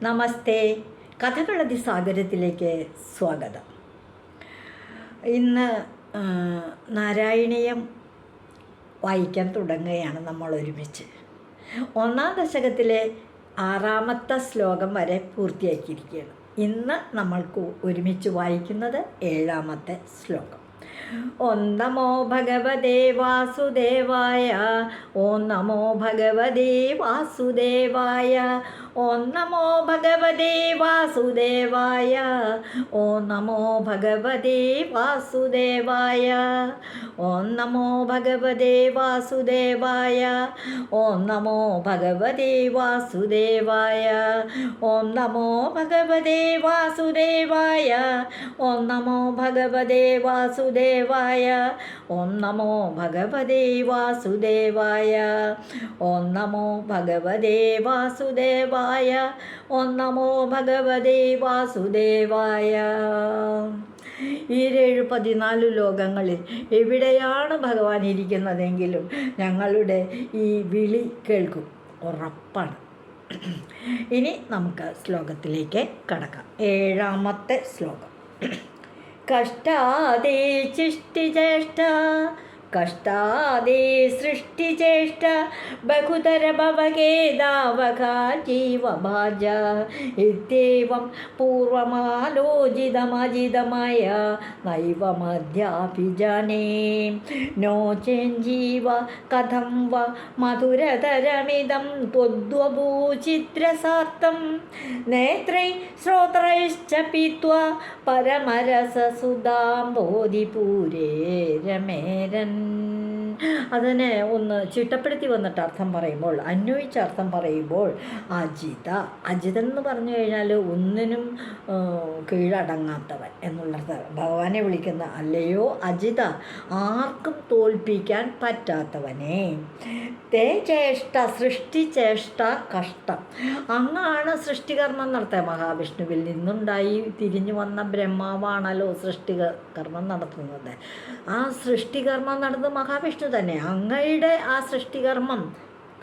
നമസ്തേ. കഥകളതി സാഗരത്തിലേക്ക് സ്വാഗതം. ഇന്ന് നാരായണീയം വായിക്കാൻ തുടങ്ങുകയാണ് നമ്മൾ ഒരുമിച്ച്. 1-ാം ദശകത്തിലെ 6-ാമത്തെ ശ്ലോകം വരെ പൂർത്തിയാക്കിയിരിക്കുകയാണ്. ഇന്ന് നമ്മൾക്ക് ഒരുമിച്ച് വായിക്കുന്നത് 7-ാമത്തെ ശ്ലോകം. ഓം നമോ ഭഗവതേ വാസുദേവായ. ഓം നമോ ഭഗവതേ വാസുദേവായ. ഓം നമോ ഭഗവതേ വാസുദേവായ. ഓം നമോ ഭഗവതേ വാസുദേവായ. ഓം നമോ ഭഗവതേ വാസുദേവായ. ഓം നമോ ഭഗവതേ വാസുദേവായ. ഓം നമോ ഭഗവതേ വാസുദേവായ. ഓം നമോ ഭഗവതേ വാസുദേവായ. ഓം നമോ ഭഗവതേ വാസുദേവായ. ഓം നമോ ഭഗവതേ വാസുദേവായ. ഓം നമോ ഭഗവതേ വാസുദേവായ. ഈ 14 ലോകങ്ങളിൽ എവിടെയാണ് ഭഗവാൻ ഇരിക്കുന്നതെങ്കിലും ഞങ്ങളുടെ ഈ വിളി കേൾക്കും, ഉറപ്പാണ്. ഇനി നമുക്ക് ശ്ലോകത്തിലേക്ക് കടക്കാം. 7-ാമത്തെ ശ്ലോകം. കഷ്ടാദേ സൃഷ്ടിചേഷ്ട, കഷ്ടാദേ സൃഷ്ടിചേഷ്ട, ബഹുതര ഭവഖേദാവക ജീവഭാജ. ഇത്യേവം പൂർവമാലോചിതമജിതമയ നൈവമദ്യാപി ജാനേ. നോ ചേഞ്ജീവ കഥം വ മധുരതരമിദം ത്വദ്വഭൂചിത്രസാർത്ഥം. നേത്രൈ ശ്രോത്രൈശ്ച പീത്വാ പരമരസസുധാംബോധിപൂരേ രമേരൻ. അതിനെ ഒന്ന് ചിട്ടപ്പെടുത്തി വന്നിട്ട് അർത്ഥം പറയുമ്പോൾ, അന്വയിച്ച അർത്ഥം പറയുമ്പോൾ, അജിത, അജിതൻ എന്ന് പറഞ്ഞു കഴിഞ്ഞാൽ ഒന്നിനും കീഴടങ്ങാത്തവൻ എന്നുള്ളത് ഭഗവാനെ വിളിക്കുന്ന. അല്ലയോ അജിത, ആർക്കും തോൽപ്പിക്കാൻ പറ്റാത്തവനെ. തേ ചേഷ്ട, സൃഷ്ടിചേഷ്ട കഷ്ടം. അങ്ങാണ് സൃഷ്ടികർമ്മം നടത്തുക. മഹാവിഷ്ണുവിൽ നിന്നുണ്ടായി തിരിഞ്ഞു വന്ന ബ്രഹ്മാവാണല്ലോ സൃഷ്ടികർമ്മം നടത്തുന്നത്. ആ സൃഷ്ടികർമ്മം നടത്തുന്നത് മഹാവിഷ്ണു തന്നെ. അങ്ങയുടെ ആ സൃഷ്ടികർമ്മം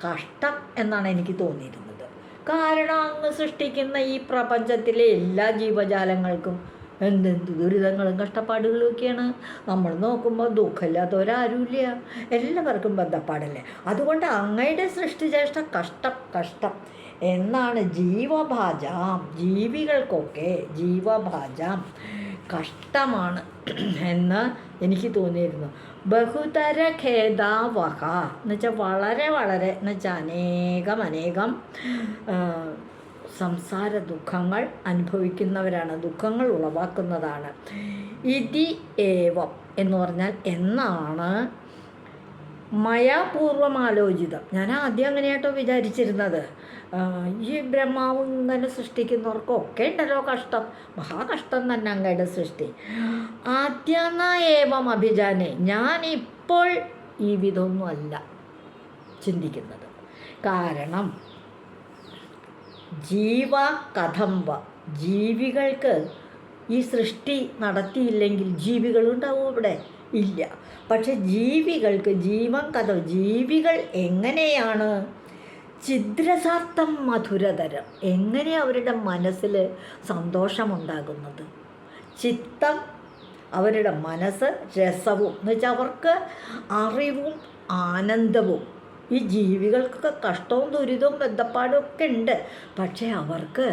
കഷ്ടം എന്നാണ് എനിക്ക് തോന്നിയിരുന്നത്. കാരണം അങ്ങ് സൃഷ്ടിക്കുന്ന ഈ പ്രപഞ്ചത്തിലെ എല്ലാ ജീവജാലങ്ങൾക്കും എന്തെന്ത് ദുരിതങ്ങളും കഷ്ടപ്പാടുകളും ഒക്കെയാണ്. നമ്മൾ നോക്കുമ്പോൾ ദുഃഖമില്ലാത്തവരാരുമില്ല, എല്ലാവർക്കും ബന്ധപ്പാടല്ലേ. അതുകൊണ്ട് അങ്ങയുടെ സൃഷ്ടിചേഷ്ട കഷ്ടം കഷ്ടം എന്നാണ്. ജീവഭാജാം, ജീവികൾക്കൊക്കെ ജീവഭാജാം കഷ്ടമാണ് എന്ന് എനിക്ക് തോന്നിയിരുന്നു. ബഹുതര ഖേദാവഹ എന്ന് വെച്ചാൽ വളരെ വളരെ എന്ന് വെച്ചാൽ അനേകം സംസാര ദുഃഖങ്ങൾ അനുഭവിക്കുന്നവരാണ്, ദുഃഖങ്ങൾ ഉളവാക്കുന്നതാണ്. ഇതി ഏവം എന്ന് പറഞ്ഞാൽ എന്നാണ്. മയാപൂർവമാലോചിതം, ഞാൻ ആദ്യം അങ്ങനെയാട്ടോ വിചാരിച്ചിരുന്നത്. ഈ ബ്രഹ്മാവും തന്നെ സൃഷ്ടിക്കുന്നവർക്കൊക്കെ ഉണ്ടല്ലോ കഷ്ടം, മഹാകഷ്ടം തന്നെ അങ്ങയുടെ സൃഷ്ടി. ആദ്യന ഏവം അഭിജാനെ, ഞാനിപ്പോൾ ഈ വിധമൊന്നുമല്ല ചിന്തിക്കുന്നത്. കാരണം ജീവ കഥംവ, ജീവികൾക്ക് ഈ സൃഷ്ടി നടത്തിയില്ലെങ്കിൽ ജീവികളുണ്ടാവും ഇവിടെ? ഇല്ല. പക്ഷെ ജീവികൾക്ക് ജീവൻ കഥ, ജീവികൾ എങ്ങനെയാണ് ഛിദ്രസാർത്ഥം മധുരതരം, എങ്ങനെ അവരുടെ മനസ്സിൽ സന്തോഷമുണ്ടാകുന്നത്? ചിത്തം, അവരുടെ മനസ്സ്, രസവും എന്ന് വെച്ചാൽ അവർക്ക് അറിവും ആനന്ദവും. ഈ ജീവികൾക്കൊക്കെ കഷ്ടവും ദുരിതവും ബന്ധപ്പാടും ഒക്കെ ഉണ്ട്. പക്ഷേ അവർക്ക്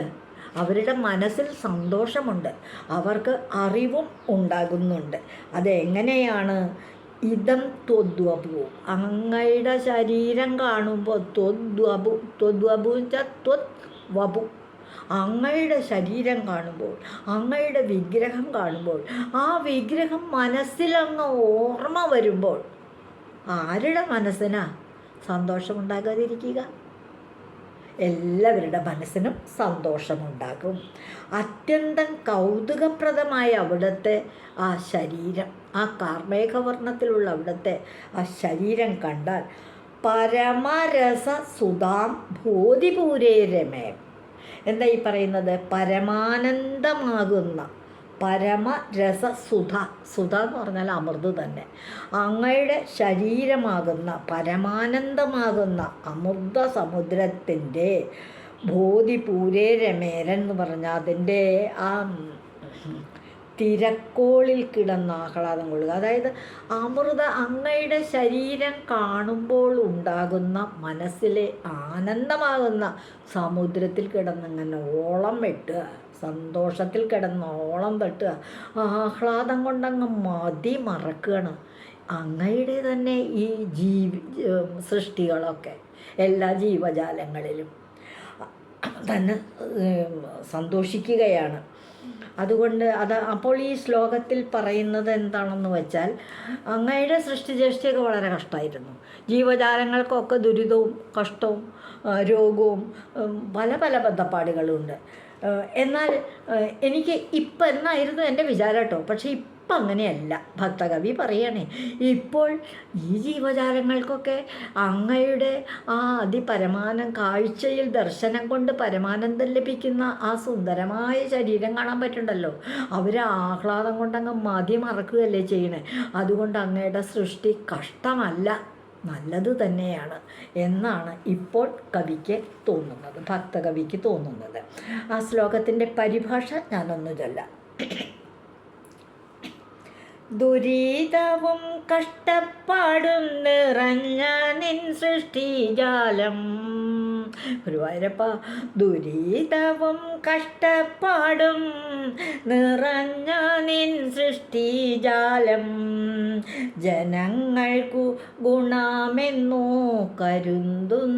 അവരുടെ മനസ്സിൽ സന്തോഷമുണ്ട്, അവർക്ക് അറിവും ഉണ്ടാകുന്നുണ്ട്. അതെങ്ങനെയാണ്? ഇതം ത്വദ്വപു, അങ്ങയുടെ ശരീരം കാണുമ്പോൾ ത്വദ്വപു, ത്വദ്വപു വെച്ചാൽ ത്വദ്വപു, അങ്ങയുടെ ശരീരം കാണുമ്പോൾ, അങ്ങയുടെ വിഗ്രഹം കാണുമ്പോൾ, ആ വിഗ്രഹം മനസ്സിലങ്ങ് ഓർമ്മ വരുമ്പോൾ ആരുടെ മനസ്സിനാ സന്തോഷമുണ്ടാകാതിരിക്കുക? എല്ലാവരുടെ മനസ്സിനും സന്തോഷമുണ്ടാകും. അത്യന്തം കൗതുകപ്രദമായ അവിടുത്തെ ആ ശരീരം, ആ കാർമേഘവർണ്ണത്തിലുള്ള അവിടുത്തെ ആ ശരീരം കണ്ടാൽ പരമരസ സുധാം ബോധിപൂരേ രമേ. എന്താ ഈ പറയുന്നത്? പരമാനന്ദമാകുന്ന പരമരസസുധ, സുധ എന്ന് പറഞ്ഞാൽ അമൃത് തന്നെ. അങ്ങയുടെ ശരീരമാകുന്ന പരമാനന്ദമാകുന്ന അമൃത സമുദ്രത്തിൻ്റെ ബോധിപൂരേ രമേരൻ എന്ന് പറഞ്ഞാൽ അതിൻ്റെ ആ തിരക്കോളിൽ കിടന്ന് ആഹ്ലാദം കൊള്ളുക. അതായത് അമൃത അങ്ങയുടെ ശരീരം കാണുമ്പോൾ ഉണ്ടാകുന്ന മനസ്സിലെ ആനന്ദമാകുന്ന സമുദ്രത്തിൽ കിടന്നിങ്ങനെ ഓളം വെട്ടുക, സന്തോഷത്തിൽ കിടന്ന് ഓളം വെട്ടുക, ആഹ്ലാദം കൊണ്ടങ്ങ് മതി മറക്കുകയാണ്. അങ്ങയുടെ തന്നെ ഈ സൃഷ്ടികളൊക്കെ എല്ലാ ജീവജാലങ്ങളിലും തന്നെ സന്തോഷിക്കുകയാണ്. അതുകൊണ്ട് അപ്പോൾ ഈ ശ്ലോകത്തിൽ പറയുന്നത് എന്താണെന്ന് വെച്ചാൽ, അങ്ങയുടെ സൃഷ്ടിചേഷ്ടിയൊക്കെ വളരെ കഷ്ടമായിരുന്നു. ജീവജാലങ്ങൾക്കൊക്കെ ദുരിതവും കഷ്ടവും രോഗവും പല പല ബന്ധപ്പാടുകളുണ്ട്. എന്നാൽ എനിക്ക് ഇപ്പം എന്നായിരുന്നു എൻ്റെ വിചാരം കേട്ടോ. പക്ഷേ ഇപ്പം അങ്ങനെയല്ല. ഭക്തകവി പറയണേ, ഇപ്പോൾ ഈ ജീവജാലങ്ങൾക്കൊക്കെ അങ്ങയുടെ ആ അതിപരമാനം കാഴ്ചയിൽ ദർശനം കൊണ്ട് പരമാനന്ദം ലഭിക്കുന്ന ആ സുന്ദരമായ ശരീരം കാണാൻ പറ്റുന്നുണ്ടല്ലോ. അവർ ആഹ്ലാദം കൊണ്ടങ്ങ് മതി മറക്കുകയല്ലേ ചെയ്യണേ. അതുകൊണ്ട് അങ്ങയുടെ സൃഷ്ടി കഷ്ടമല്ല, നല്ലത് തന്നെയാണ് എന്നാണ് ഇപ്പോൾ കവിക്ക് തോന്നുന്നത്, ഭക്തകവിക്ക് തോന്നുന്നത്. ആ ശ്ലോകത്തിൻ്റെ പരിഭാഷ ഞാനൊന്നു ചൊല്ലാം. ദുരിതവും കഷ്ടപ്പാടും നിറഞ്ഞ നിൻ സൃഷ്ടിജാലം. ഗുരുവായൂരപ്പ, ദുരിതവും കഷ്ടപ്പാടും നിറഞ്ഞ നിൻ സൃഷ്ടിജാലം, ജനങ്ങൾക്കു ഗുണമെന്നോ കരുതുന്നിപ്പോൾ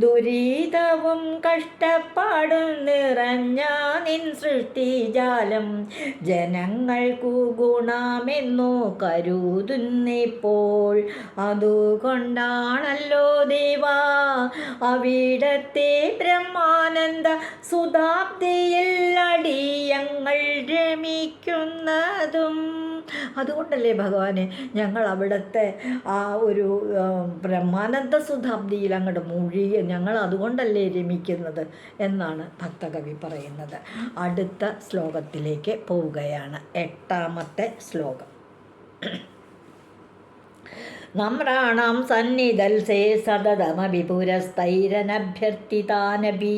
ദുരിതവും കഷ്ടപ്പാടും നിറഞ്ഞ നിൻ സൃഷ്ടിജാലം, ജനങ്ങൾക്കു ഗുണമെന്നോ കരുതുന്നിപ്പോൾ. അതുകൊണ്ടാണല്ലോ ദേവാ അവിടത്തെ ബ്രഹ്മാനന്ദ സുധാബ്ദിയിൽ അടിയങ്ങൾ രമിക്കുന്നതും. അതുകൊണ്ടല്ലേ ഭഗവാനെ ഞങ്ങൾ അവിടുത്തെ ആ ഒരു ബ്രഹ്മാനന്ദ സുധാബ്ദിയിൽ അങ്ങോട്ട് മുഴുകി ഞങ്ങൾ അതുകൊണ്ടല്ലേ രമിക്കുന്നത് എന്നാണ് ഭക്തകവി പറയുന്നത്. അടുത്ത ശ്ലോകത്തിലേക്ക് പോവുകയാണ്. 8ാമത്തെ ശ്ലോകം. നമ്രാണാം സന്നിധൽസേ സതതമഭി പുരസ്തൈരനഭ്യർത്ഥിതാനഭി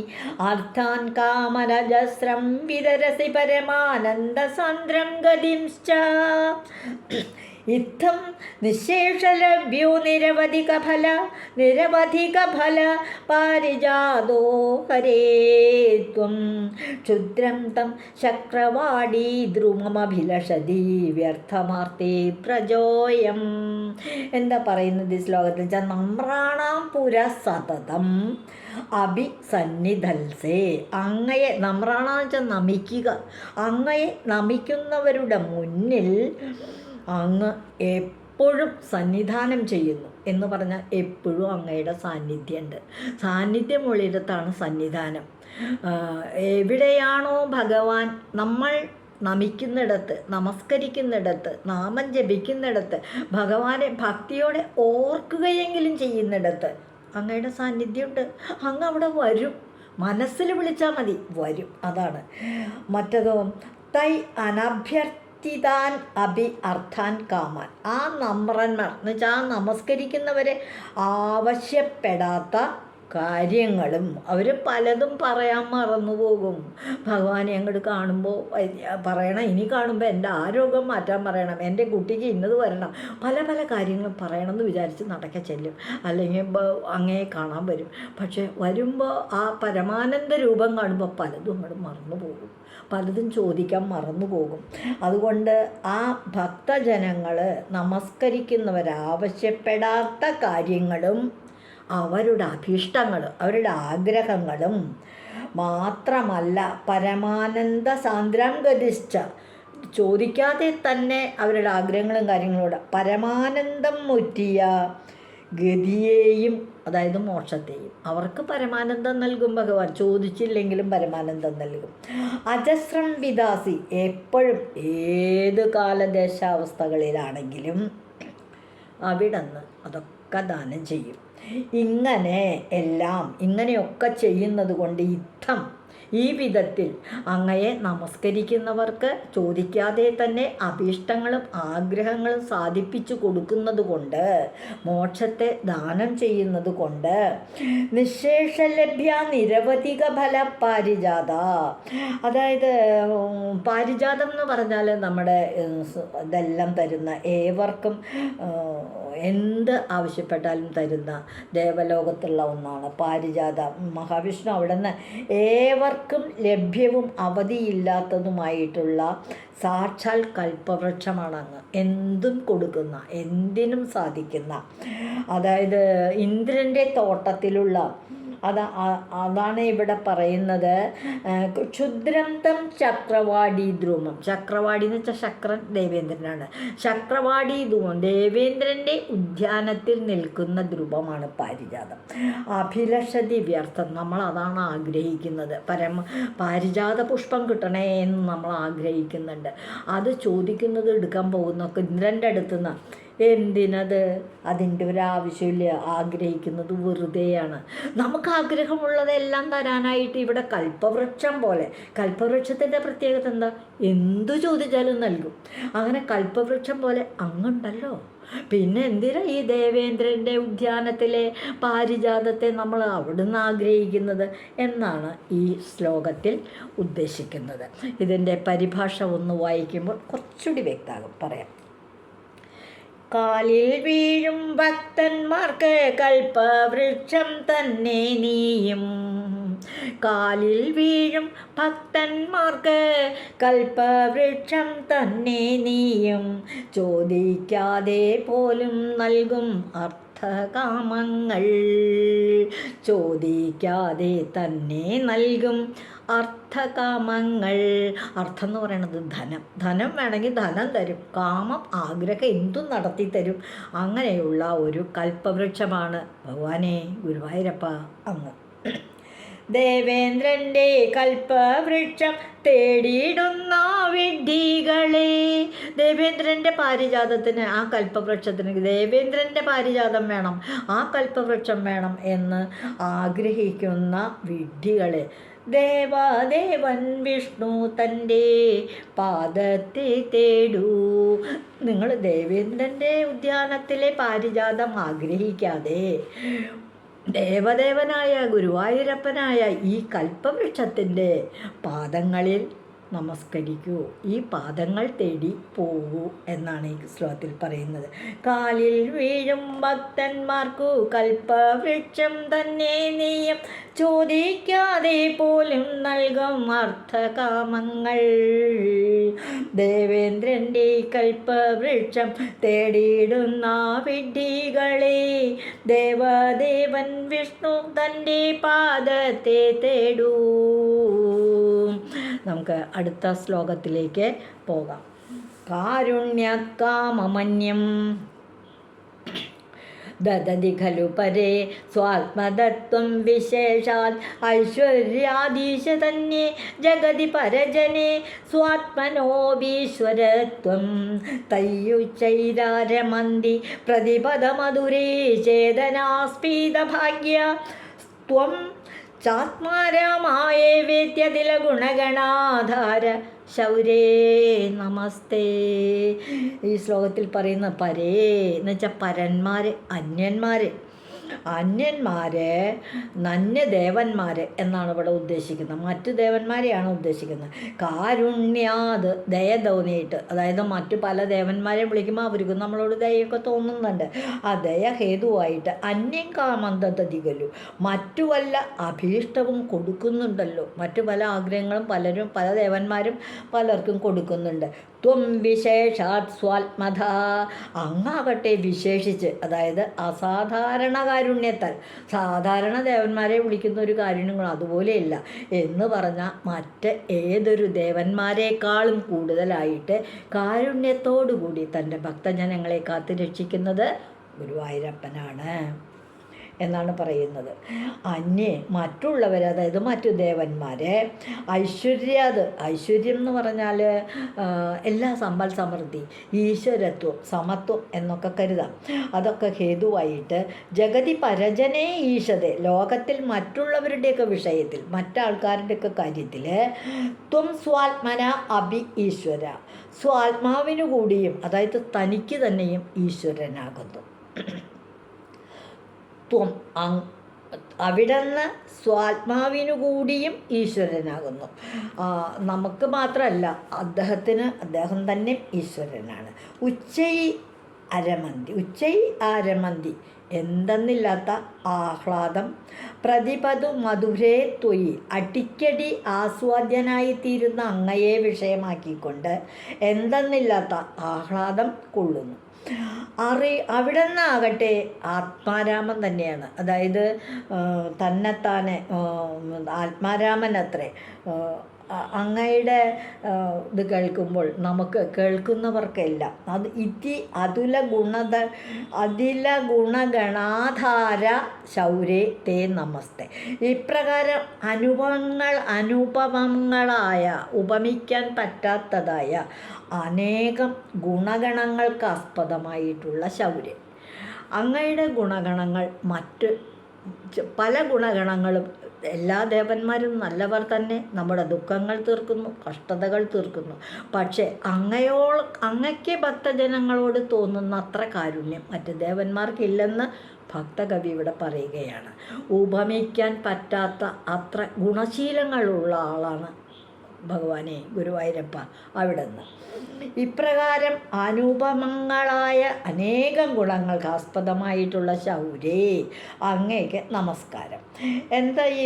അർത്ഥാൻ കാമരജസ്രം വിതരസി പരമാനന്ദസാന്ദ്രം ഗതിംശ്ച. ഇത്തം നിശേഷലഭ്യോ നിരവധിക ഫല പാരിജാതോ ഹരേ ത്വം ക്ഷുദ്രം തം ശക്രവാടീ ദ്രുമമഭിലഷതി വ്യർത്ഥമാർത്തേ പ്രജോയം. എന്താ പറയുന്നത് ഈ ശ്ലോകത്തിൽ വെച്ചാൽ, നമ്രാണാം പുര സതതം അഭിസന്നിധൽസേ. അങ്ങയെ നമ്രാണെന്ന് വെച്ചാൽ നമിക്കുക. അങ്ങയെ നമിക്കുന്നവരുടെ മുന്നിൽ അങ്ങ് എപ്പോഴും സന്നിധാനം ചെയ്യുന്നു എന്ന് പറഞ്ഞാൽ എപ്പോഴും അങ്ങയുടെ സാന്നിധ്യമുണ്ട്. സാന്നിധ്യമുള്ളിടത്താണ് സന്നിധാനം. എവിടെയാണോ ഭഗവാൻ നമ്മൾ നമിക്കുന്നിടത്ത്, നമസ്കരിക്കുന്നിടത്ത്, നാമം ജപിക്കുന്നിടത്ത്, ഭഗവാനെ ഭക്തിയോടെ ഓർക്കുകയെങ്കിലും ചെയ്യുന്നിടത്ത് അങ്ങയുടെ സാന്നിധ്യമുണ്ട്. അങ്ങ് അവിടെ വരും. മനസ്സിൽ വിളിച്ചാൽ മതി, വരും. അതാണ്. മറ്റതോ തൈ അനഭ്യർത്ഥിതാൻ അഭി അർത്ഥാൻ കാമാൻ. ആ നമ്രന്മാർ എന്ന് വെച്ചാൽ ആ നമസ്കരിക്കുന്നവരെ ആവശ്യപ്പെടാത്ത കാര്യങ്ങളും അവർ പലതും പറയാൻ മറന്നുപോകും. ഭഗവാനെ അങ്ങോട്ട് കാണുമ്പോൾ പറയണം, ഇനി കാണുമ്പോൾ എൻ്റെ ആരോഗ്യം മാറ്റാൻ പറയണം, എൻ്റെ കുട്ടിക്ക് ഇന്നത് വരണം, പല പല കാര്യങ്ങളും പറയണമെന്ന് വിചാരിച്ച് നടക്കെ ചെല്ലും. അല്ലെങ്കിൽ അങ്ങയെ കാണാൻ വരും. പക്ഷേ വരുമ്പോൾ ആ പരമാനന്ദ രൂപം കാണുമ്പോൾ പലതും അങ്ങോട്ട് മറന്നു പോകും, പലതും ചോദിക്കാൻ മറന്നു പോകും. അതുകൊണ്ട് ആ ഭക്തജനങ്ങൾ നമസ്കരിക്കുന്നവരാവശ്യപ്പെടാത്ത കാര്യങ്ങളും അവരുടെ അഭീഷ്ടങ്ങളും അവരുടെ ആഗ്രഹങ്ങളും മാത്രമല്ല, പരമാനന്ദ സാന്ദ്രം ഗതിശ്ച, ചോദിക്കാതെ തന്നെ അവരുടെ ആഗ്രഹങ്ങളും കാര്യങ്ങളോട് പരമാനന്ദം മുറ്റിയ ഗതിയെയും, അതായത് മോക്ഷത്തെയും അവർക്ക് പരമാനന്ദം നൽകും ഭഗവാൻ. ചോദിച്ചില്ലെങ്കിലും പരമാനന്ദം നൽകും. അജസ്രം വിദാസി, എപ്പോഴും ഏത് കാലദേശാവസ്ഥകളിലാണെങ്കിലും അവിടുന്ന് അതൊക്കെ ദാനം ചെയ്യും. ഇങ്ങനെയൊക്കെ ചെയ്യുന്നത് കൊണ്ട് ഈ വിധത്തിൽ അങ്ങയെ നമസ്കരിക്കുന്നവർക്ക് ചോദിക്കാതെ തന്നെ അഭീഷ്ടങ്ങളും ആഗ്രഹങ്ങളും സാധിപ്പിച്ചു കൊടുക്കുന്നത് കൊണ്ട്, മോക്ഷത്തെ ദാനം ചെയ്യുന്നത് കൊണ്ട്, നിശേഷലഭ്യ നിരവധിക ഫല പാരിജാത. അതായത് പാരിജാതം എന്ന് പറഞ്ഞാൽ നമ്മുടെ ഇതെല്ലാം തരുന്ന, ഏവർക്കും എന്ത് ആവശ്യപ്പെട്ടാലും തരുന്ന ദേവലോകത്തുള്ള ഒന്നാണ് പാരിജാത. മഹാവിഷ്ണു അവിടെ നിന്ന് ഏവർക്കും ലഭ്യവും അവധിയില്ലാത്തതുമായിട്ടുള്ള സാക്ഷാൽ കൽപ്പവൃക്ഷമാണ് അങ്ങ്. എന്തും കൊടുക്കുന്ന, എന്തിനും സാധിക്കുന്ന. അതായത് ഇന്ദ്രൻ്റെ തോട്ടത്തിലുള്ള അതാണ് ഇവിടെ പറയുന്നത്. ക്ഷുദ്രം തം ചക്രവാടി ധ്രുവം. ചക്രവാടി എന്ന് വെച്ചാൽ ശക്രൻ ദേവേന്ദ്രനാണ്. ചക്രവാടി ധ്രുവം, ദേവേന്ദ്രൻ്റെ ഉദ്യാനത്തിൽ നിൽക്കുന്ന ധ്രുവമാണ് പാരിജാതം. അഭിലഷതി വ്യർത്ഥം, നമ്മൾ അതാണ് ആഗ്രഹിക്കുന്നത്. പാരിജാത പുഷ്പം കിട്ടണേ എന്ന് നമ്മൾ ആഗ്രഹിക്കുന്നുണ്ട്. അത് ചോദിക്കുന്നത് എടുക്കാൻ പോകുന്നൊക്കെ ഇന്ദ്രൻ്റെ അടുത്തുനിന്ന്. എന്തിനത്? അതിൻ്റെ ഒരു ആവശ്യമില്ല. ആഗ്രഹിക്കുന്നത് വെറുതെയാണ്. നമുക്ക് ആഗ്രഹമുള്ളതെല്ലാം തരാനായിട്ട് ഇവിടെ കൽപ്പവൃക്ഷം പോലെ. കൽപ്പവൃക്ഷത്തിൻ്റെ പ്രത്യേകത എന്താ? എന്തു ചോദിച്ചാലും നൽകും. അങ്ങനെ കൽപ്പവൃക്ഷം പോലെ അങ്ങുണ്ടല്ലോ. പിന്നെ എന്തിനാ ഈ ദേവേന്ദ്രൻ്റെ ഉദ്യാനത്തിലെ പാരിജാതത്തെ നമ്മൾ അവിടുന്ന് ആഗ്രഹിക്കുന്നത് എന്നാണ് ഈ ശ്ലോകത്തിൽ ഉദ്ദേശിക്കുന്നത്. ഇതിൻ്റെ പരിഭാഷ ഒന്ന് വായിക്കുമ്പോൾ കുറച്ചുകൂടി വ്യക്തമാകും. പറയാം. കാലിൽ വീഴും ഭക്തന്മാർക്ക് കൽപ്പവൃക്ഷം തന്നെ നീയും. കാലിൽ വീഴും ഭക്തന്മാർക്ക് കൽപ്പവൃക്ഷം തന്നെ നീയും. ചോദിക്കാതെ പോലും നൽകും അർത്ഥകാമങ്ങൾ. ചോദിക്കാതെ തന്നെ നൽകും അർത്ഥകാമങ്ങൾ. അർത്ഥം എന്ന് പറയുന്നത് ധനം. ധനം വേണമെങ്കിൽ ധനം തരും. കാമം, ആഗ്രഹം എന്തും നടത്തി തരും. അങ്ങനെയുള്ള ഒരു കൽപ്പവൃക്ഷമാണ് ഭഗവാനെ ഗുരുവായൂരപ്പ അങ്ങ്. ദേവേന്ദ്രൻ്റെ കൽപ്പവൃക്ഷം തേടിയിടുന്ന വിഡ്ഢികളെ. ദേവേന്ദ്രൻ്റെ പാരിജാതത്തിന്, ആ കൽപ്പവൃക്ഷത്തിന് ദേവേന്ദ്രൻ്റെ പാരിജാതം വേണം, ആ കൽപ്പവൃക്ഷം വേണം എന്ന് ആഗ്രഹിക്കുന്ന വിഡ്ഢികളെ ദേവാദേവൻ വിഷ്ണു തൻ്റെ പാദത്തെ തേടൂ. നിങ്ങൾ ദേവേന്ദ്രൻ്റെ ഉദ്യാനത്തിലെ പാരിജാതം ആഗ്രഹിക്കാതെ ദേവദേവനായ ഗുരുവായൂരപ്പനായ ഈ കൽപ്പവൃക്ഷത്തിൻ്റെ പാദങ്ങളിൽ നമസ്കരിക്കൂ. ഈ പാദങ്ങൾ തേടി പോകൂ എന്നാണ് ഈ ശ്ലോകത്തിൽ പറയുന്നത്. കാലിൽ വീഴും ഭക്തന്മാർക്കു കൽപ്പവൃക്ഷം തന്നെ നീയും. ചോദിക്കാതെ പോലും നൽകും അർത്ഥകാമങ്ങൾ. ദേവേന്ദ്രൻ്റെ കൽപ്പവൃക്ഷം തേടിയിടുന്ന വിഡ്ഢികളെ ദേവദേവൻ വിഷ്ണു തൻ്റെ പാദത്തെ തേടൂ. നമുക്ക് അടുത്ത ശ്ലോകത്തിലേക്ക് പോകാം. കാരുണ്യകാമമന്യം ദദതി ഖലു പരേ സ്വാത്മതത്വം വിശേഷാൽ ഐശ്വര്യാധീശ തന്നെ ജഗതി പരജനെ സ്വാത്മനോപീശ്വരത്വം തയ്യുച്ചൈരാരമന്തി പ്രതിപദമധുരേ ചേതനാസ്പീത ഭാഗ്യ ത്വം ചാത്മാരാമായേ വേദ്യതില ഗുണഗണാധാര ശൗരേ നമസ്തേ. ഈ ശ്ലോകത്തിൽ പറയുന്ന പരേ എന്ന് വെച്ചാൽ പരന്മാർ, അന്യന്മാർ, നന്യദേവന്മാർ എന്നാണ് ഇവിടെ ഉദ്ദേശിക്കുന്നത്. മറ്റു ദേവന്മാരെയാണ് ഉദ്ദേശിക്കുന്നത്. കാരുണ്യാത്, ദയ തോന്നിയിട്ട്, അതായത് മറ്റു പല ദേവന്മാരെ വിളിക്കുമ്പോൾ അവർക്കും നമ്മളോട് ദയൊക്കെ തോന്നുന്നുണ്ട്. ആ ദയ ഹേതുവായിട്ട് അന്യം കാമന്തതികലു, മറ്റു വല്ല അഭീഷ്ടവും കൊടുക്കുന്നുണ്ടല്ലോ. മറ്റു പല ആഗ്രഹങ്ങളും പല ദേവന്മാരും പലർക്കും കൊടുക്കുന്നുണ്ട്. ത്വം വിശേഷാത് സ്വാത്മധ, അങ്ങാകട്ടെ വിശേഷിച്ച്, അതായത് അസാധാരണ കാരുണ്യത്താൽ, സാധാരണ ദേവന്മാരെ വിളിക്കുന്ന ഒരു കാരുണ്യങ്ങൾ അതുപോലെയല്ല എന്ന് പറഞ്ഞാൽ മറ്റ് ഏതൊരു ദേവന്മാരെക്കാളും കൂടുതലായിട്ട് കാരുണ്യത്തോടുകൂടി തൻ്റെ ഭക്തജനങ്ങളെ കാത്തു രക്ഷിക്കുന്നത് ഗുരുവായൂരപ്പനാണ്. എന്നാണ് പറയുന്നത്. മറ്റുള്ളവർ, അതായത് മറ്റു ദേവന്മാരെ ഐശ്വര്യം എന്ന് പറഞ്ഞാൽ എല്ലാ സമ്പൽ സമൃദ്ധി, ഈശ്വരത്വം, സമത്വം എന്നൊക്കെ കരുതാം. അതൊക്കെ ഹേതുവായിട്ട് ജഗതി പരജനേ ഈശതെ, ലോകത്തിൽ മറ്റുള്ളവരുടെയൊക്കെ വിഷയത്തിൽ, മറ്റാൾക്കാരുടെയൊക്കെ കാര്യത്തിൽ ത്വം സ്വാത്മന അഭി ഈശ്വര, സ്വാത്മാവിനു കൂടിയും, അതായത് തനിക്ക് തന്നെയും ഈശ്വരനാകുന്നു. ത്വം അവിടുന്ന് സ്വാത്മാവിനു കൂടിയും ഈശ്വരനാകുന്നു. നമുക്ക് മാത്രമല്ല, അദ്ദേഹം തന്നെ ഈശ്വരനാണ്. ഉച്ചൈ ആരമന്തി എന്തെന്നില്ലാത്ത ആഹ്ലാദം, പ്രതിപതു മധുരേ ത്വയി, അടിക്കടി ആസ്വാദ്യനായിത്തീരുന്ന അങ്ങയെ വിഷയമാക്കിക്കൊണ്ട് എന്തെന്നില്ലാത്ത ആഹ്ലാദം കൊള്ളുന്നു. അവിടെ നിന്നാകട്ടെ ആത്മാരാമൻ തന്നെയാണ്. അതായത് തന്നെത്താനെ ആത്മാരാമൻ അത്രേ. അങ്ങയുടെ ഇത് കേൾക്കുമ്പോൾ നമുക്ക് കേൾക്കുന്നവർക്കെല്ലാം അത് അതില ഗുണഗണാധാര ശൗരേ തേ നമസ്തേ. ഇപ്രകാരം അനുപമങ്ങളായ, ഉപമിക്കാൻ പറ്റാത്തതായ അനേകം ഗുണഗണങ്ങൾക്ക് ആസ്പദമായിട്ടുള്ള ശൗര്യം. അങ്ങയുടെ ഗുണഗണങ്ങൾ മറ്റ് പല ഗുണഗണങ്ങളും, എല്ലാ ദേവന്മാരും നല്ലവർ തന്നെ, നമ്മുടെ ദുഃഖങ്ങൾ തീർക്കുന്നു, കഷ്ടതകൾ തീർക്കുന്നു. പക്ഷേ അങ്ങയ്ക്ക് ഭക്തജനങ്ങളോട് തോന്നുന്ന അത്ര കാരുണ്യം മറ്റ് ദേവന്മാർക്കില്ലെന്ന് ഭക്തകവി ഇവിടെ പറയുകയാണ്. ഉപമിക്കാൻ പറ്റാത്ത അത്ര ഗുണശീലങ്ങളുള്ള ആളാണ് ഭഗവാനെ ഗുരുവായൂരപ്പ അവിടുന്ന്. ഇപ്രകാരം അനുപമങ്ങളായ അനേകം ഗുണങ്ങൾക്ക് ആസ്പദമായിട്ടുള്ള ശൗരേ, അങ്ങേക്ക് നമസ്കാരം. എന്താ ഈ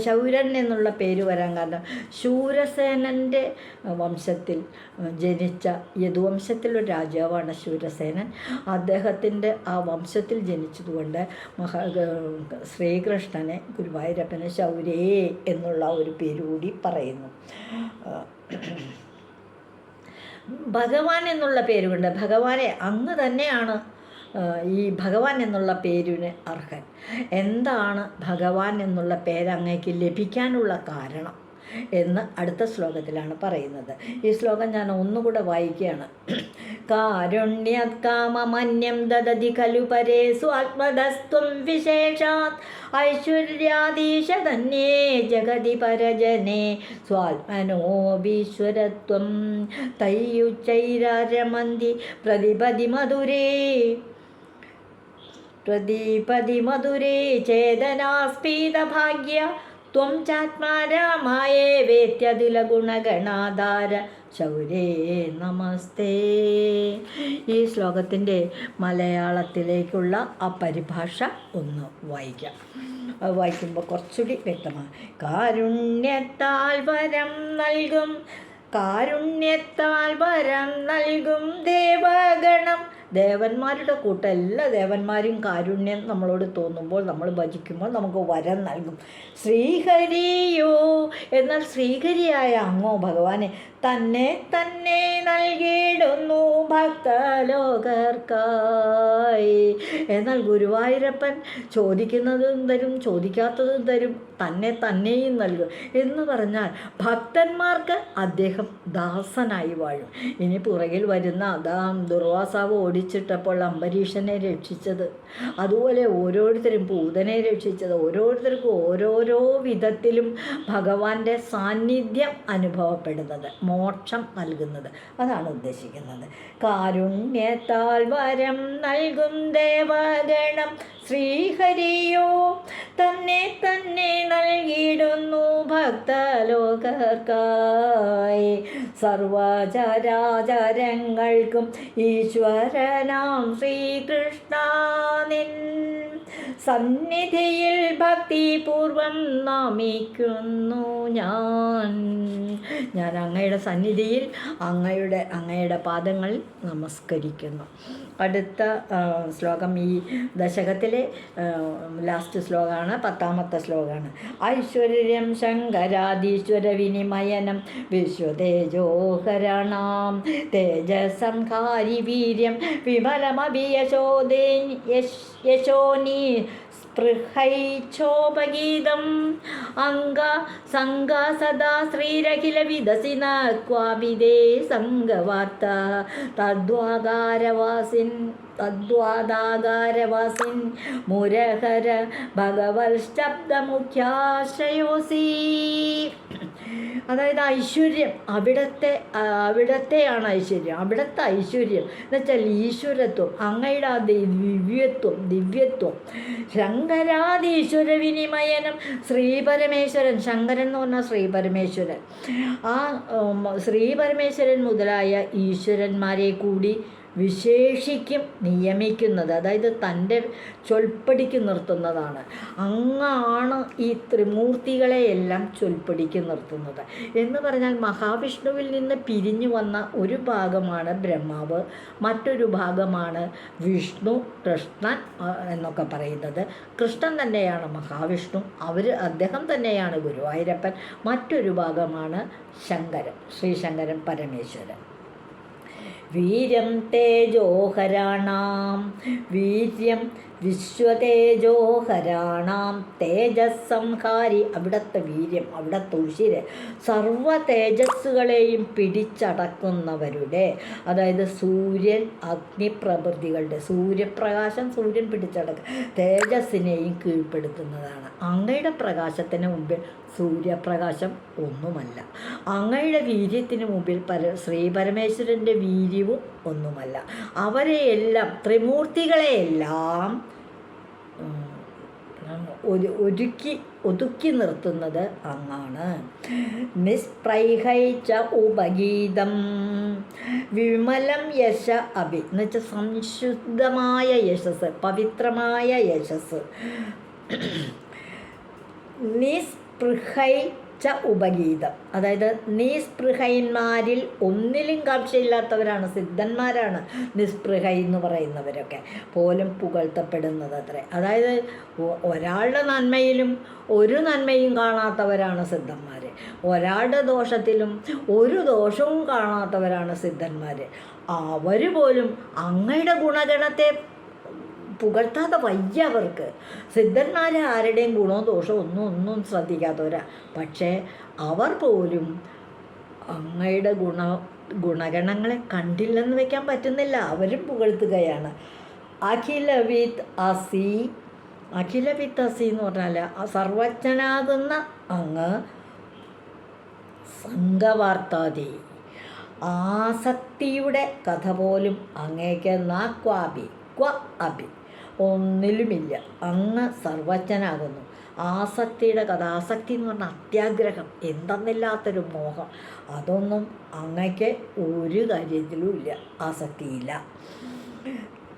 ശൗരൻ എന്നുള്ള പേര് വരാൻ കാരണം, ശൂരസേനൻ്റെ വംശത്തിൽ ജനിച്ച, യദുവംശത്തിലൊരു രാജാവാണ് ശൂരസേനൻ. അദ്ദേഹത്തിൻ്റെ ആ വംശത്തിൽ ജനിച്ചതുകൊണ്ട് ശ്രീകൃഷ്ണനെ, ഗുരുവായൂരപ്പനെ ശൗരേ എന്നുള്ള ഒരു പേരുകൂടി പറയുന്നു. ഭഗവാൻ എന്നുള്ള പേരുകൊണ്ട്, ഭഗവാനെ അങ്ങ് തന്നെയാണ് ഈ ഭഗവാൻ എന്നുള്ള പേരിന് അർഹൻ. എന്താണ് ഭഗവാൻ എന്നുള്ള പേര് അങ്ങേക്ക് ലഭിക്കാനുള്ള കാരണം എന്ന് അടുത്ത ശ്ലോകത്തിലാണ് പറയുന്നത്. ഈ ശ്ലോകം ഞാൻ ഒന്നുകൂടെ വായിക്കുകയാണ്. കാരുണ്യത് കാമമന്യം ദദതി ഖലു പരേ സ്വാത്മദസ്ത്വം വിശേഷാത് ഐശ്വര്യാദീശ ധന്യേ ജഗതി പരജനേ സ്വാത്മനോബീശ്വരത്വം തയ്യുച്ചൈരമന്തി പ്രതിപതി മധുരേ ചേതനാസ്പീതഭാഗ്യ ത്വം ചാത്മാരാമായേ വേത്യതുല ഗുണഗണാധാര ശൗരേ നമസ്തേ. ഈ ശ്ലോകത്തിൻ്റെ മലയാളത്തിലേക്കുള്ള ആ പരിഭാഷ ഒന്ന് വായിക്കാം. അത് വായിക്കുമ്പോൾ കുറച്ചുകൂടി വ്യക്തമാണ്. കാരുണ്യത്താൽ വരം നൽകും ദേവഗണം, ദേവന്മാരുടെ കൂട്ടം, എല്ലാ ദേവന്മാരും കാരുണ്യം നമ്മളോട് തോന്നുമ്പോൾ, നമ്മൾ ഭജിക്കുമ്പോൾ നമുക്ക് വരം നൽകും. ശ്രീഹരിയോ, എന്നാൽ ശ്രീഹരിയായ അങ്ങോ ഭഗവാനെ തന്നെ നൽകിയിടുന്നു ഭക്തലോകർക്കായി. എന്നാൽ ഗുരുവായൂരപ്പൻ ചോദിക്കുന്നതും തരും, ചോദിക്കാത്തതും തരും, തന്നെയും നൽകും. എന്ന് പറഞ്ഞാൽ ഭക്തന്മാർക്ക് അദ്ദേഹം ദാസനായി വാഴും. ഇനി പുറകിൽ വരുന്ന ദുർവാസാവ് ഓടിച്ചിട്ടപ്പോൾ അംബരീഷനെ രക്ഷിച്ചത്, അതുപോലെ ഓരോരുത്തരും പൂതനെ രക്ഷിച്ചത്, ഓരോരുത്തർക്കും ഓരോരോ വിധത്തിലും ഭഗവാന്റെ സാന്നിധ്യം അനുഭവപ്പെടുന്നത്, മോക്ഷം നൽകുന്നത്, അതാണ് ഉദ്ദേശിക്കുന്നത്. കാരുണ്യത്താൽ വരം നൽകും ദേവഗണം ശ്രീഹരിയോ തന്നെ നൽകിയിടുന്നു ഭക്തലോകർക്കായി. സർവചരാചരങ്ങൾക്കും ഈശ്വരനാം ശ്രീകൃഷ്ണ നിൻ സന്നിധിയിൽ ഭക്തിപൂർവം നമിക്കുന്നു ഞാൻ അങ്ങയുടെ സന്നിധിയിൽ അങ്ങയുടെ പാദങ്ങളിൽ നമസ്കരിക്കുന്നു. അടുത്ത ശ്ലോകം ഈ ദശകത്തിലെ ലാസ്റ്റ് ശ്ലോകമാണ്, 10ാമത്തെ ശ്ലോകമാണ്. ഐശ്വര്യം ശങ്കരാദീശ്വര വിനിമയനം വിശ്വതേജോഹരണാം തേജസംഹാരി വീര്യം വിമലമഭി യശോനി സ്പൃഹൈച്ഛോപഗീതം അംഗ സംഗ സദാ ശ്രീരഖില വിദസിന ക്വാഭിദേ സംഗവാർത്ത തദ്വാദാകാരവാസിൻ മുരഹര ഭഗവത്ശബ്ദമുഖ്യാശ്രയോസി. അതായത് ഐശ്വര്യം അവിടത്തെയാണ് ഐശ്വര്യം. അവിടുത്തെ ഐശ്വര്യം എന്നുവെച്ചാൽ ഈശ്വരത്വം, അങ്ങയുടെ ആ ദിവ്യത്വം. ശങ്കരാദീശ്വര വിനിമയനം, ശ്രീപരമേശ്വരൻ, ശങ്കരൻ എന്ന് പറഞ്ഞാൽ ശ്രീപരമേശ്വരൻ. ആ ശ്രീപരമേശ്വരൻ മുതലായ ഈശ്വരന്മാരെ കൂടി വിശേഷിക്കും നിയമിക്കുന്നത്, അതായത് തൻ്റെ ചൊൽപ്പടിക്ക് നിർത്തുന്നതാണ്. അങ്ങാണ് ഈ ത്രിമൂർത്തികളെയെല്ലാം ചൊൽപ്പടിക്ക് നിർത്തുന്നത്. എന്ന് പറഞ്ഞാൽ മഹാവിഷ്ണുവിൽ നിന്ന് പിരിഞ്ഞു വന്ന ഒരു ഭാഗമാണ് ബ്രഹ്മാവ്, മറ്റൊരു ഭാഗമാണ് വിഷ്ണു, കൃഷ്ണൻ എന്നൊക്കെ പറയുന്നത്. കൃഷ്ണൻ തന്നെയാണ് മഹാവിഷ്ണു, അദ്ദേഹം തന്നെയാണ് ഗുരുവായൂരപ്പൻ. മറ്റൊരു ഭാഗമാണ് ശങ്കരൻ, ശ്രീശങ്കരൻ പരമേശ്വരൻ. വീര്യം തേജോഹരാണാം, വീര്യം വിശ്വതേജോഹരാണാം തേജസ്സംഹാരി, അവിടുത്തെ വീര്യം, അവിടുത്തെ ഉശിര് സർവ തേജസ്സുകളെയും പിടിച്ചടക്കുന്നവരുടെ, അതായത് സൂര്യൻ അഗ്നി പ്രഭൃതികളുടെ സൂര്യപ്രകാശം സൂര്യൻ പിടിച്ചടക്കുക തേജസ്സിനെയും കീഴ്പ്പെടുത്തുന്നതാണ്. അങ്ങയുടെ പ്രകാശത്തിന് മുമ്പിൽ സൂര്യപ്രകാശം ഒന്നുമല്ല. അങ്ങയുടെ വീര്യത്തിന് മുമ്പിൽ ശ്രീപരമേശ്വരൻ്റെ വീര്യവും ഒന്നുമല്ല. അവരെയെല്ലാം ത്രിമൂർത്തികളെയെല്ലാം ഒതുക്കി നിർത്തുന്നത് അങ്ങാണ്. നിസ്പ്രൈഹൈച്ച ഉപഗീതം വിമലം യശ അഭി എന്ന് വെച്ചാൽ സംശുദ്ധമായ യശസ്, പവിത്രമായ യശസ്. നിസ്പൃഹൈച്ച ഉപഗീതം, അതായത് നിസ്പൃഹന്മാരിൽ ഒന്നിലും കാഴ്ചയില്ലാത്തവരാണ്, സിദ്ധന്മാരാണ് നിസ്പൃഹ എന്ന് പറയുന്നവരൊക്കെ പോലും പുകഴ്ത്തപ്പെടുന്നത് അത്രേ. അതായത് ഒരാളുടെ നന്മയിലും ഒരു നന്മയും കാണാത്തവരാണ് സിദ്ധന്മാർ, ഒരാളുടെ ദോഷത്തിലും ഒരു ദോഷവും കാണാത്തവരാണ് സിദ്ധന്മാർ. അവർ പോലും അങ്ങയുടെ ഗുണഗണത്തെ പുകഴ്ത്താതെ വയ്യ അവർക്ക്. സിദ്ധന്മാർ ആരുടെയും ഗുണവും ദോഷവും ഒന്നും ശ്രദ്ധിക്കാത്തവരാ. പക്ഷേ അവർ പോലും അങ്ങയുടെ ഗുണഗണങ്ങളെ കണ്ടില്ലെന്ന് വയ്ക്കാൻ പറ്റുന്നില്ല, അവരും പുകഴ്ത്തുകയാണ്. അഖില വിത്ത് അസി എന്ന് പറഞ്ഞാൽ സർവജ്ഞനാകുന്ന അങ്ങ് സംഘവാർത്താതി, ആസക്തിയുടെ കഥ പോലും അങ്ങേക്ക് നാക്വാബി അഭി ഒന്നിലുമില്ല. അങ്ങ് സർവജ്ഞനാകുന്നു. ആസക്തിയുടെ കഥ, ആസക്തി എന്ന് പറഞ്ഞാൽ അത്യാഗ്രഹം, എന്തെന്നില്ലാത്തൊരു മോഹം, അതൊന്നും അങ്ങയ്ക്ക് ഒരു കാര്യത്തിലും ഇല്ല, ആസക്തിയില്ല.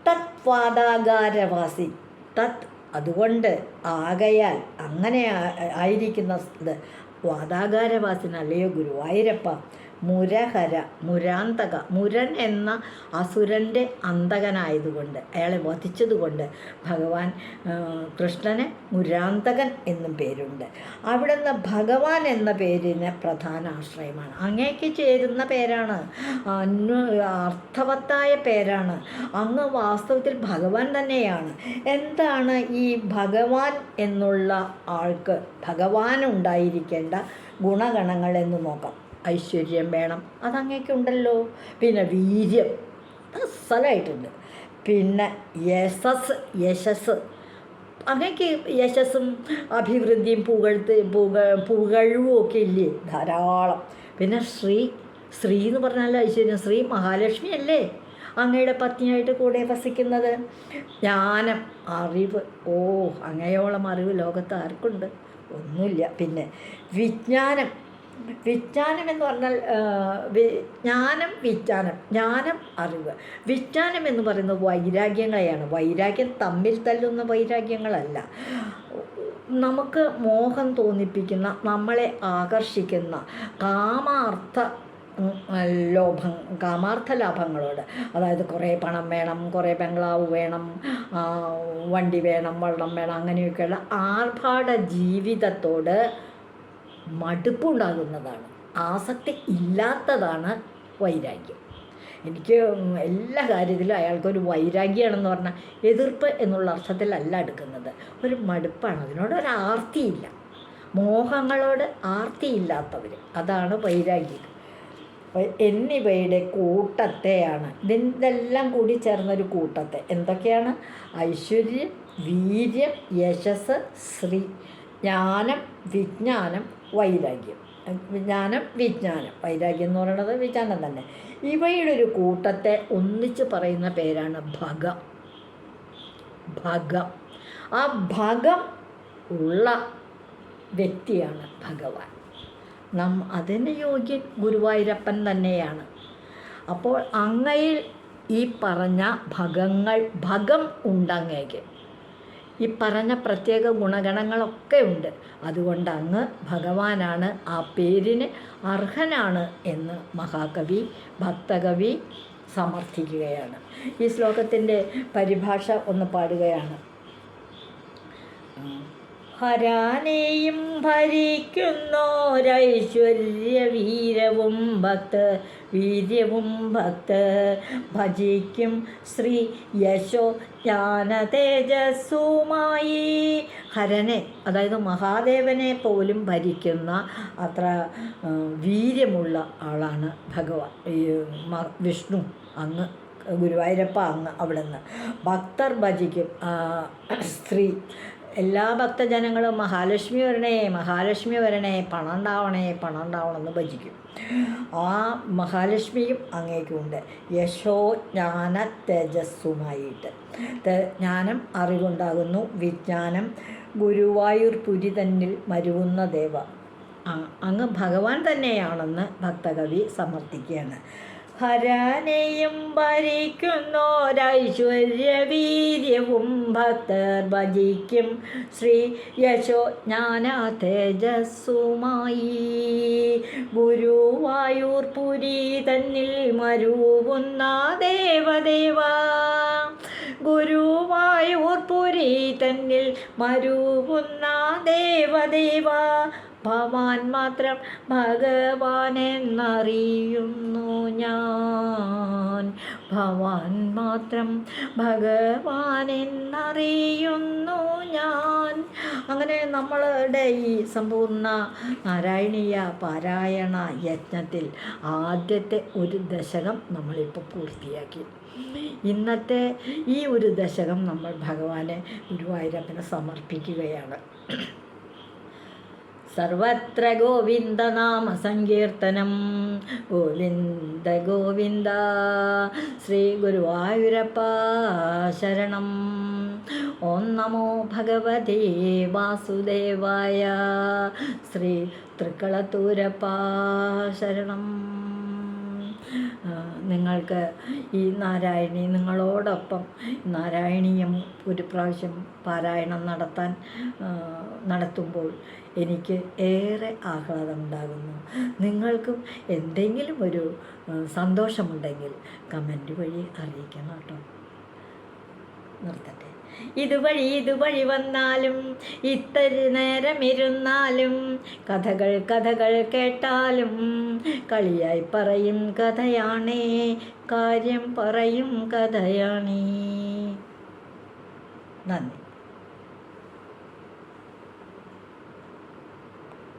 തത് വാദാകാരവാസി, തത് അതുകൊണ്ട്, ആകയാൽ, അങ്ങനെ ആയിരിക്കുന്ന വാദാകാരവാസിന് അല്ലയോ ഗുരുവായൂരപ്പ. മുരഹര, മുരാന്തക, മുരൻ എന്ന അസുരൻ്റെ അന്തകനായതുകൊണ്ട്, അയാളെ വധിച്ചതുകൊണ്ട് ഭഗവാൻ കൃഷ്ണന് മുരാന്തകൻ എന്നും പേരുണ്ട്. അവിടുന്ന് ഭഗവാൻ എന്ന പേരിന് പ്രധാന ആശ്രയമാണ്. അങ്ങേക്ക് ചേരുന്ന പേരാണ്, അർത്ഥവത്തായ പേരാണ്. അങ്ങ് വാസ്തവത്തിൽ ഭഗവാൻ തന്നെയാണ്. എന്താണ് ഈ ഭഗവാൻ എന്നുള്ള ആൾക്ക് ഭഗവാനുണ്ടായിരിക്കേണ്ട ഗുണഗണങ്ങൾ എന്ന് നോക്കാം. ഐശ്വര്യം വേണം, അതങ്ങേക്കുണ്ടല്ലോ. പിന്നെ വീര്യം അസലായിട്ടുണ്ട്. പിന്നെ യശസ്, അങ്ങേക്ക് യശസ്സും അഭിവൃദ്ധിയും പുകഴും ഒക്കെ ഇല്ലേ, ധാരാളം. പിന്നെ ശ്രീ എന്ന് പറഞ്ഞാൽ ഐശ്വര്യം. ശ്രീ മഹാലക്ഷ്മി അല്ലേ അങ്ങയുടെ പത്നിയായിട്ട് കൂടെ വസിക്കുന്നത്. ജ്ഞാനം, അറിവ്, അങ്ങയോളം അറിവ് ലോകത്ത് ആർക്കുണ്ട്? ഒന്നുമില്ല. പിന്നെ വിജ്ഞാനം, വിജ്ഞാനം എന്ന് പറഞ്ഞാൽ ജ്ഞാനം, വിജ്ഞാനം, ജ്ഞാനം അറിവ്. വിജ്ഞാനം എന്ന് പറയുന്നത് വൈരാഗ്യങ്ങളെയാണ്. വൈരാഗ്യം തമ്മിൽ തല്ലുന്ന വൈരാഗ്യങ്ങളല്ല. നമുക്ക് മോഹം തോന്നിപ്പിക്കുന്ന, നമ്മളെ ആകർഷിക്കുന്ന കാമാർത്ഥ ലാഭങ്ങളോട്, അതായത് കുറേ പണം വേണം, കുറേ ബംഗ്ലാവ് വേണം, വണ്ടി വേണം, വെള്ളം വേണം, അങ്ങനെയൊക്കെയുള്ള ആർഭാട ജീവിതത്തോട് മടുപ്പുണ്ടാകുന്നതാണ്. ആസക്തി ഇല്ലാത്തതാണ് വൈരാഗ്യം. എനിക്ക് എല്ലാ കാര്യത്തിലും അയാൾക്കൊരു വൈരാഗ്യമാണെന്ന് പറഞ്ഞാൽ എതിർപ്പ് എന്നുള്ള അർത്ഥത്തിലല്ല എടുക്കുന്നത്, ഒരു മടുപ്പാണ്. അതിനോടൊരു ആർത്തിയില്ല, മോഹങ്ങളോട് ആർത്തിയില്ലാത്തവർ, അതാണ് വൈരാഗ്യം. എന്നിവയുടെ കൂട്ടത്തെയാണ്, ഇതെല്ലാം കൂടി ചേർന്നൊരു കൂട്ടത്തെ. എന്തൊക്കെയാണ്? ഐശ്വര്യം, വീര്യം, യശസ്, ശ്രീ, ജ്ഞാനം, വിജ്ഞാനം, വൈരാഗ്യം. വിജ്ഞാനം, വിജ്ഞാനം, വൈരാഗ്യം എന്ന് പറയുന്നത് വിജ്ഞാനം തന്നെ. ഇവയുടെ ഒരു കൂട്ടത്തെ ഒന്നിച്ച് പറയുന്ന പേരാണ് ഭഗം. ഭഗം, ആ ഭഗം ഉള്ള വ്യക്തിയാണ് ഭഗവാൻ. അതിന് യോഗ്യൻ ഗുരുവായൂരപ്പൻ തന്നെയാണ്. അപ്പോൾ അങ്ങയിൽ ഈ പറഞ്ഞ ഭഗം ഉണ്ടങ്ങേക്ക്, ഈ പറഞ്ഞ പ്രത്യേക ഗുണഗണങ്ങളൊക്കെ ഉണ്ട്. അതുകൊണ്ട് അങ്ങ് ഭഗവാനാണ്, ആ പേരിന് അർഹനാണ് എന്ന് മഹാകവി, ഭക്തകവി സമർത്ഥിക്കുകയാണ്. ഈ ശ്ലോകത്തിൻ്റെ പരിഭാഷ ഒന്ന് പാടുകയാണ്. ഹരാനെയും ഭരിക്കുന്നോരൈശ്വര്യവീര്യവും ഭക്തർ ഭജിക്കും ശ്രീ യശോ ജ്ഞാന തേജസ്സുമായി. ഹരനെ, അതായത് മഹാദേവനെ പോലും ഭരിക്കുന്ന അത്ര വീര്യമുള്ള ആളാണ് ഭഗവാൻ, വിഷ്ണു. അങ്ങ് ഗുരുവായൂരപ്പ അങ്ങ് അവിടെ നിന്ന് ഭക്തർ ഭജിക്കും. സ്ത്രീ, എല്ലാ ഭക്തജനങ്ങളും മഹാലക്ഷ്മി വരണേ, മഹാലക്ഷ്മി വരണേ, പണം ഉണ്ടാവണം എന്ന് ഭജിക്കും. ആ മഹാലക്ഷ്മിയും അങ്ങേക്കുണ്ട്. യശോ ജ്ഞാന തേജസ്സുമായിട്ട്. ജ്ഞാനം അറിവുണ്ടാകുന്നു, വിജ്ഞാനം ഗുരുവായൂർ പുരി തന്നിൽ മരുവുന്ന ദേവ. അങ്ങ് ഭഗവാൻ തന്നെയാണെന്ന് ഭക്തകവി സമർത്ഥിക്കുകയാണ്. ഹരനെയും ഭരിക്കുന്നോരൈശ്വര്യവീര്യവും ഭക്തർ ഭജിക്കും ശ്രീ യശോ ജ്ഞാന തേജസ്സുമായി. ഗുരുവായൂർ പുരി തന്നിൽ മരുവുന്ന ദേവദേവ, ഗുരുവായൂർ പുരി തന്നിൽ മരുവുന്ന ദേവദേവ. ഭവാൻ മാത്രം ഭഗവാനെന്നറിയുന്നു ഞാൻ, ഭവാൻ മാത്രം ഭഗവാനെന്നറിയുന്നു ഞാൻ. അങ്ങനെ നമ്മളുടെ ഈ സമ്പൂർണ്ണ നാരായണീയ പാരായണ യജ്ഞത്തിൽ ആദ്യത്തെ ഒരു ദശകം നമ്മളിപ്പോൾ പൂർത്തിയാക്കി. ഇന്നത്തെ ഈ ഒരു ദശകം നമ്മൾ ഭഗവാനെ, ഗുരുവായൂരപ്പനെ സമർപ്പിക്കുകയാണ്. സർവത്ര ഗോവിന്ദനാമ സങ്കീർത്തനം, ഗോവിന്ദ ഗോവിന്ദ. ശ്രീ ഗുരുവായൂരപ്പ ശരണം. ഓം നമോ ഭഗവതേ വാസുദേവായ. ശ്രീ തൃക്കളത്തൂരപ്പ ശരണം. നിങ്ങൾക്ക് ഈ നാരായണി, നിങ്ങളോടൊപ്പം നാരായണീയം ഒരു പ്രാവശ്യം പാരായണം നടത്തുമ്പോൾ എനിക്ക് ഏറെ ആഹ്ലാദമുണ്ടാകുന്നു. നിങ്ങൾക്കും എന്തെങ്കിലും ഒരു സന്തോഷമുണ്ടെങ്കിൽ കമൻറ്റ് വഴി അറിയിക്കണം കേട്ടോ. നിർത്തട്ടെ. ഇതുവഴി വന്നാലും ഇത്തിരി നേരം ഇരുന്നാലും കഥകൾ കേട്ടാലും കളിയായി പറയും കഥയാണേ, കാര്യം പറയും കഥയാണേ. നന്ദി.